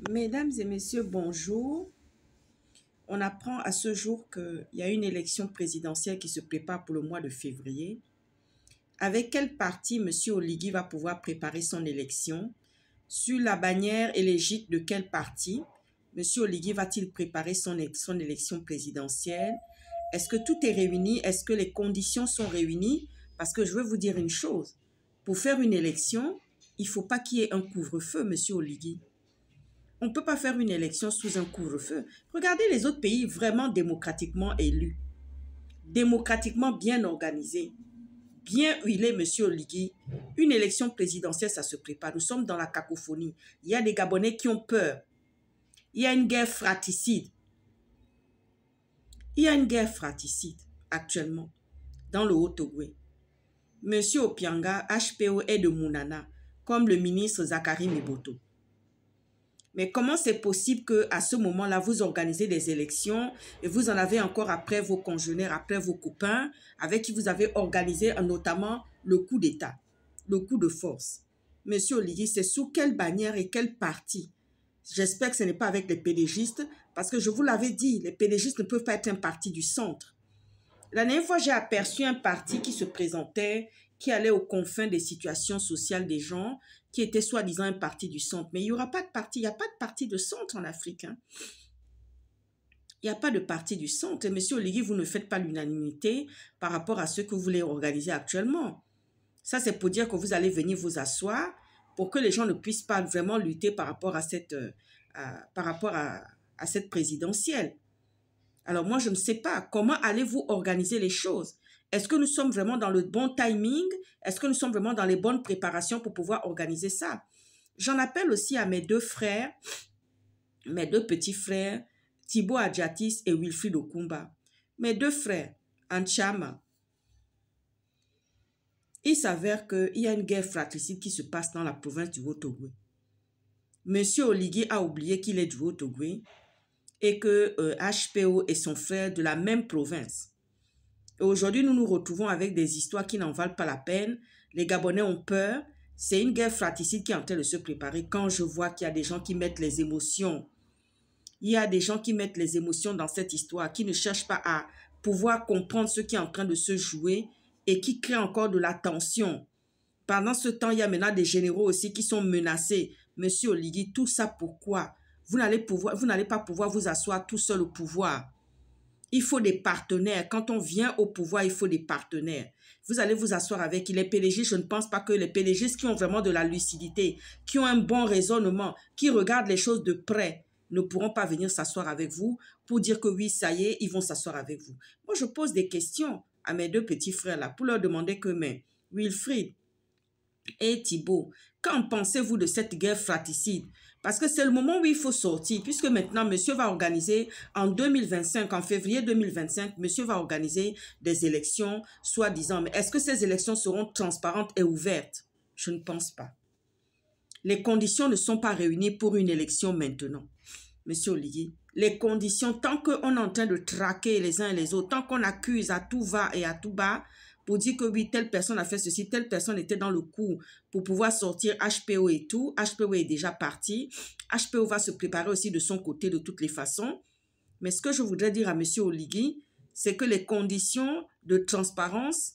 Mesdames et messieurs, bonjour. On apprend à ce jour qu'il y a une élection présidentielle qui se prépare pour le mois de février. Avec quel parti M. Oligui va pouvoir préparer son élection? Sur la bannière et l'égide de quel parti M. Oligui va-t-il préparer son élection présidentielle? Est-ce que tout est réuni? Est-ce que les conditions sont réunies? Parce que je veux vous dire une chose. Pour faire une élection, il ne faut pas qu'il y ait un couvre-feu, M. Oligui. On ne peut pas faire une élection sous un couvre-feu. Regardez les autres pays vraiment démocratiquement élus, démocratiquement bien organisés, bien huilés, M. Oligui. Une élection présidentielle, ça se prépare. Nous sommes dans la cacophonie. Il y a des Gabonais qui ont peur. Il y a une guerre fratricide. Il y a une guerre fratricide actuellement dans le Haut-Ogooué. M. Opianga, HPO est de Mounana, comme le ministre Zakari Miboto. Mais comment c'est possible qu'à ce moment-là, vous organisez des élections et vous en avez encore après vos congénères, après vos copains, avec qui vous avez organisé notamment le coup d'État, le coup de force. Monsieur Oligui, c'est sous quelle bannière et quel parti? J'espère que ce n'est pas avec les pédégistes, parce que je vous l'avais dit, les pédégistes ne peuvent pas être un parti du centre. La dernière fois, j'ai aperçu un parti qui se présentait, qui allait aux confins des situations sociales des gens, qui était soi-disant un parti du centre. Mais il n'y aura pas de parti, il n'y a pas de parti de centre en Afrique. Hein. Il n'y a pas de parti du centre. Et monsieur Oligui, vous ne faites pas l'unanimité par rapport à ce que vous voulez organiser actuellement. Ça, c'est pour dire que vous allez venir vous asseoir pour que les gens ne puissent pas vraiment lutter par rapport à cette présidentielle. Alors moi, je ne sais pas comment allez-vous organiser les choses. Est-ce que nous sommes vraiment dans le bon timing? Est-ce que nous sommes vraiment dans les bonnes préparations pour pouvoir organiser ça? J'en appelle aussi à mes deux frères, mes deux petits frères, Thibaut Adjatis et Wilfried Okumba. Mes deux frères, Anchama. Il s'avère qu'il y a une guerre fratricide qui se passe dans la province du Haut-Ogooué. Monsieur Oligui a oublié qu'il est du Haut-Ogooué et que HPO est son frère de la même province. Et aujourd'hui, nous nous retrouvons avec des histoires qui n'en valent pas la peine. Les Gabonais ont peur. C'est une guerre fratricide qui est en train de se préparer. Quand je vois qu'il y a des gens qui mettent les émotions, il y a des gens qui mettent les émotions dans cette histoire, qui ne cherchent pas à pouvoir comprendre ce qui est en train de se jouer et qui créent encore de la tension. Pendant ce temps, il y a maintenant des généraux aussi qui sont menacés. Monsieur Oligui, tout ça pourquoi? Vous n'allez pas pouvoir vous asseoir tout seul au pouvoir. Il faut des partenaires. Quand on vient au pouvoir, il faut des partenaires. Vous allez vous asseoir avec les PDG. Je ne pense pas que les PDG qui ont vraiment de la lucidité, qui ont un bon raisonnement, qui regardent les choses de près, ne pourront pas venir s'asseoir avec vous pour dire que oui, ça y est, ils vont s'asseoir avec vous. Moi, je pose des questions à mes deux petits frères-là pour leur demander que, mais Wilfried et Thibaut, qu'en pensez-vous de cette guerre fratricide? Parce que c'est le moment où il faut sortir, puisque maintenant, monsieur va organiser en 2025, en février 2025, monsieur va organiser des élections, soi-disant. Mais est-ce que ces élections seront transparentes et ouvertes? Je ne pense pas. Les conditions ne sont pas réunies pour une élection maintenant. Monsieur Oligui, les conditions, tant qu'on est en train de traquer les uns et les autres, tant qu'on accuse à tout va et à tout bas, pour dire que oui, telle personne a fait ceci, telle personne était dans le coup pour pouvoir sortir HPO et tout. HPO est déjà parti. HPO va se préparer aussi de son côté de toutes les façons. Mais ce que je voudrais dire à M. Oligui, c'est que les conditions de transparence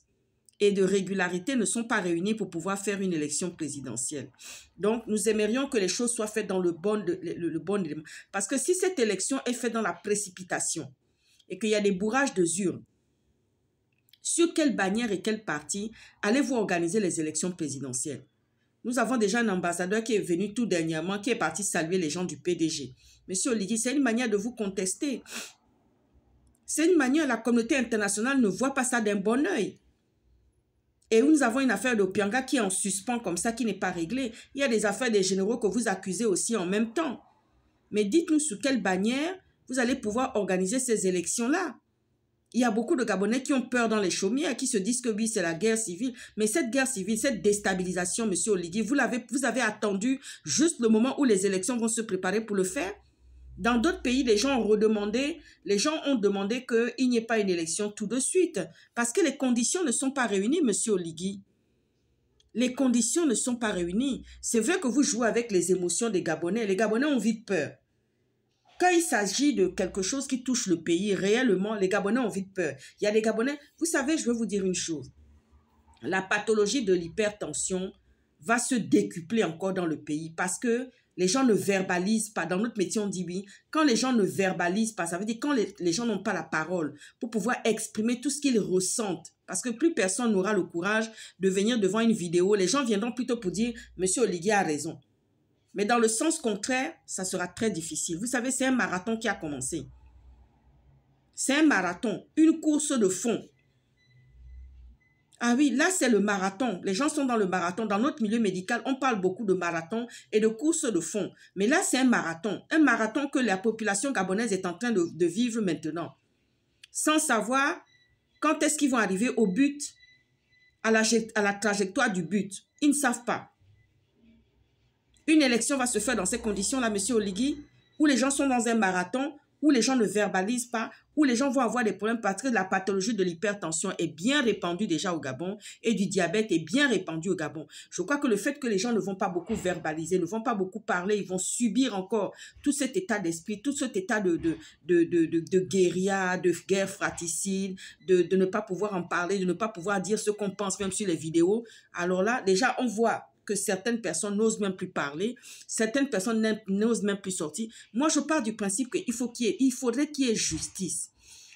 et de régularité ne sont pas réunies pour pouvoir faire une élection présidentielle. Donc, nous aimerions que les choses soient faites dans le bon élément. Parce que si cette élection est faite dans la précipitation et qu'il y a des bourrages de urnes, sur quelle bannière et quel parti allez-vous organiser les élections présidentielles? Nous avons déjà un ambassadeur qui est venu tout dernièrement, qui est parti saluer les gens du PDG. Monsieur Oligui, c'est une manière de vous contester. C'est une manière, la communauté internationale ne voit pas ça d'un bon œil. Et nous avons une affaire d'Opianga qui est en suspens comme ça, qui n'est pas réglée. Il y a des affaires des généraux que vous accusez aussi en même temps. Mais dites-nous sous quelle bannière vous allez pouvoir organiser ces élections-là. Il y a beaucoup de Gabonais qui ont peur dans les chaumières, qui se disent que oui, c'est la guerre civile. Mais cette guerre civile, cette déstabilisation, monsieur Oligui, vous avez attendu juste le moment où les élections vont se préparer pour le faire. Dans d'autres pays, les gens ont demandé qu'il n'y ait pas une élection tout de suite. Parce que les conditions ne sont pas réunies, monsieur Oligui. Les conditions ne sont pas réunies. C'est vrai que vous jouez avec les émotions des Gabonais. Les Gabonais ont vite peur. Quand il s'agit de quelque chose qui touche le pays, réellement, les Gabonais ont vite peur. Il y a des Gabonais... Vous savez, je vais vous dire une chose. La pathologie de l'hypertension va se décupler encore dans le pays parce que les gens ne verbalisent pas. Dans notre métier, on dit oui. Quand les gens ne verbalisent pas, ça veut dire quand les gens n'ont pas la parole pour pouvoir exprimer tout ce qu'ils ressentent. Parce que plus personne n'aura le courage de venir devant une vidéo. Les gens viendront plutôt pour dire « Monsieur Oligui a raison ». Mais dans le sens contraire, ça sera très difficile. Vous savez, c'est un marathon qui a commencé. C'est un marathon, une course de fond. Ah oui, là, c'est le marathon. Les gens sont dans le marathon. Dans notre milieu médical, on parle beaucoup de marathon et de course de fond. Mais là, c'est un marathon. Un marathon que la population gabonaise est en train de vivre maintenant. Sans savoir quand est-ce qu'ils vont arriver au but, à la trajectoire du but. Ils ne savent pas. Une élection va se faire dans ces conditions-là, monsieur Oligui, où les gens sont dans un marathon, où les gens ne verbalisent pas, où les gens vont avoir des problèmes parce que la pathologie de l'hypertension est bien répandue déjà au Gabon et du diabète est bien répandu au Gabon. Je crois que le fait que les gens ne vont pas beaucoup verbaliser, ne vont pas beaucoup parler, ils vont subir encore tout cet état d'esprit, tout cet état de guérilla, de guerre fratricide, de ne pas pouvoir en parler, de ne pas pouvoir dire ce qu'on pense même sur les vidéos. Alors là, déjà, on voit que certaines personnes n'osent même plus parler, certaines personnes n'osent même plus sortir. Moi, je pars du principe qu'il faudrait qu'il y ait justice.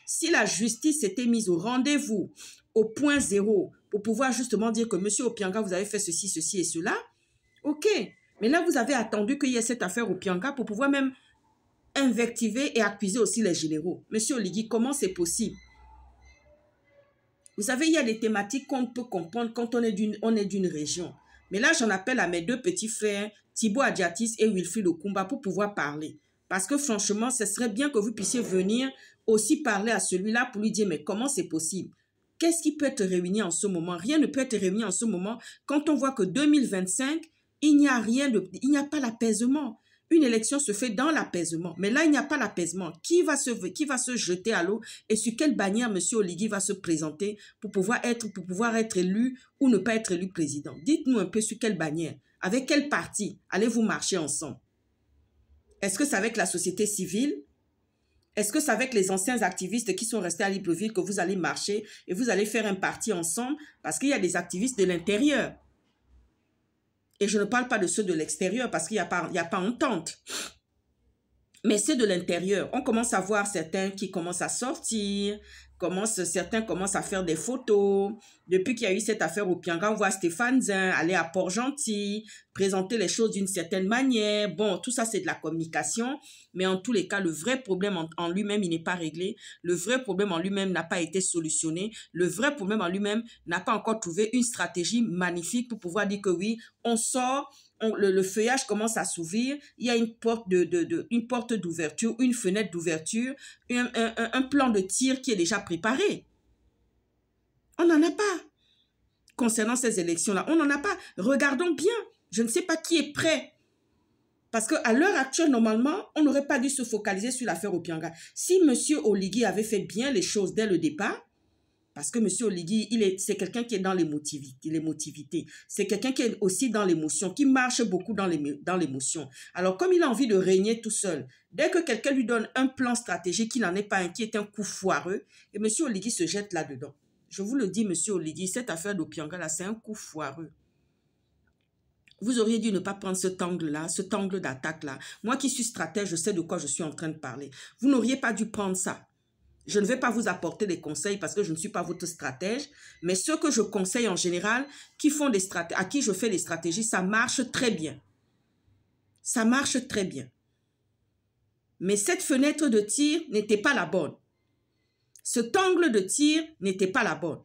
Si la justice s'était mise au rendez-vous, au point zéro, pour pouvoir justement dire que monsieur Opianga, vous avez fait ceci, ceci et cela, ok. Mais là, vous avez attendu qu'il y ait cette affaire Opianga pour pouvoir même invectiver et accuser aussi les généraux. Monsieur Oligui, comment c'est possible? Vous savez, il y a des thématiques qu'on peut comprendre quand on est d'une région. Mais là, j'en appelle à mes deux petits frères, Thibaut Adiatis et Wilfried Okumba, pour pouvoir parler. Parce que franchement, ce serait bien que vous puissiez venir aussi parler à celui-là pour lui dire, mais comment c'est possible? Qu'est-ce qui peut être réuni en ce moment? Rien ne peut être réuni en ce moment quand on voit que 2025, il n'y a pas l'apaisement. Une élection se fait dans l'apaisement. Mais là, il n'y a pas l'apaisement. Qui va se jeter à l'eau et sur quelle bannière M. Oligui va se présenter pour pouvoir être élu ou ne pas être élu président? Dites-nous un peu sur quelle bannière. Avec quel parti allez-vous marcher ensemble? Est-ce que c'est avec la société civile? Est-ce que c'est avec les anciens activistes qui sont restés à Libreville que vous allez marcher et vous allez faire un parti ensemble? Parce qu'il y a des activistes de l'intérieur. Et je ne parle pas de ceux de l'extérieur parce qu'il n'y a pas entente. Mais ceux de l'intérieur, on commence à voir certains qui commencent à sortir, certains commencent à faire des photos. Depuis qu'il y a eu cette affaire Opianga, on voit Stéphane Zin aller à Port-Gentil, présenter les choses d'une certaine manière. Bon, tout ça, c'est de la communication. Mais en tous les cas, le vrai problème en lui-même, il n'est pas réglé. Le vrai problème en lui-même n'a pas été solutionné. Le vrai problème en lui-même n'a pas encore trouvé une stratégie magnifique pour pouvoir dire que oui, on sort, le feuillage commence à s'ouvrir, il y a une porte d'ouverture, une fenêtre d'ouverture, un plan de tir qui est déjà préparé. On n'en a pas. Concernant ces élections-là, on n'en a pas. Regardons bien. Je ne sais pas qui est prêt. Parce qu'à l'heure actuelle, normalement, on n'aurait pas dû se focaliser sur l'affaire Opianga. Si M. Oligui avait fait bien les choses dès le départ, parce que M. Oligui, c'est quelqu'un qui est dans l'émotivité. C'est quelqu'un qui est aussi dans l'émotion, qui marche beaucoup dans l'émotion. Alors, comme il a envie de régner tout seul, dès que quelqu'un lui donne un plan stratégique qui n'en est pas un, qui est un coup foireux, et M. Oligui se jette là-dedans. Je vous le dis, M. Oligui, cette affaire d'Opianga-là, c'est un coup foireux. Vous auriez dû ne pas prendre cet angle-là, cet angle d'attaque-là. Moi qui suis stratège, je sais de quoi je suis en train de parler. Vous n'auriez pas dû prendre ça. Je ne vais pas vous apporter des conseils parce que je ne suis pas votre stratège, mais ceux que je conseille en général, à qui je fais des stratégies, ça marche très bien. Ça marche très bien. Mais cette fenêtre de tir n'était pas la bonne. Cet angle de tir n'était pas la bonne.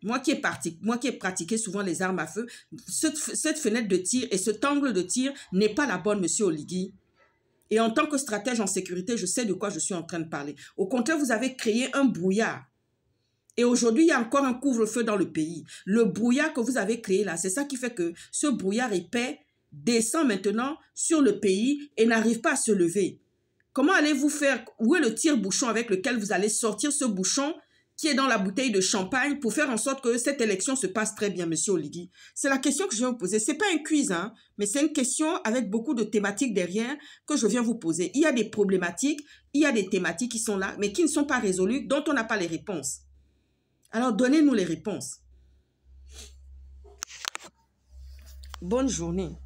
Moi qui ai pratiqué souvent les armes à feu, cette fenêtre de tir et cet angle de tir n'est pas la bonne, monsieur Oligui. Et en tant que stratège en sécurité, je sais de quoi je suis en train de parler. Au contraire, vous avez créé un brouillard. Et aujourd'hui, il y a encore un couvre-feu dans le pays. Le brouillard que vous avez créé là, c'est ça qui fait que ce brouillard épais descend maintenant sur le pays et n'arrive pas à se lever. Comment allez-vous faire? Où est le tire-bouchon avec lequel vous allez sortir ce bouchon qui est dans la bouteille de champagne pour faire en sorte que cette élection se passe très bien, monsieur Oligui? C'est la question que je viens vous poser. Ce n'est pas un quiz, hein, mais c'est une question avec beaucoup de thématiques derrière que je viens vous poser. Il y a des problématiques, il y a des thématiques qui sont là, mais qui ne sont pas résolues, dont on n'a pas les réponses. Alors, donnez-nous les réponses. Bonne journée.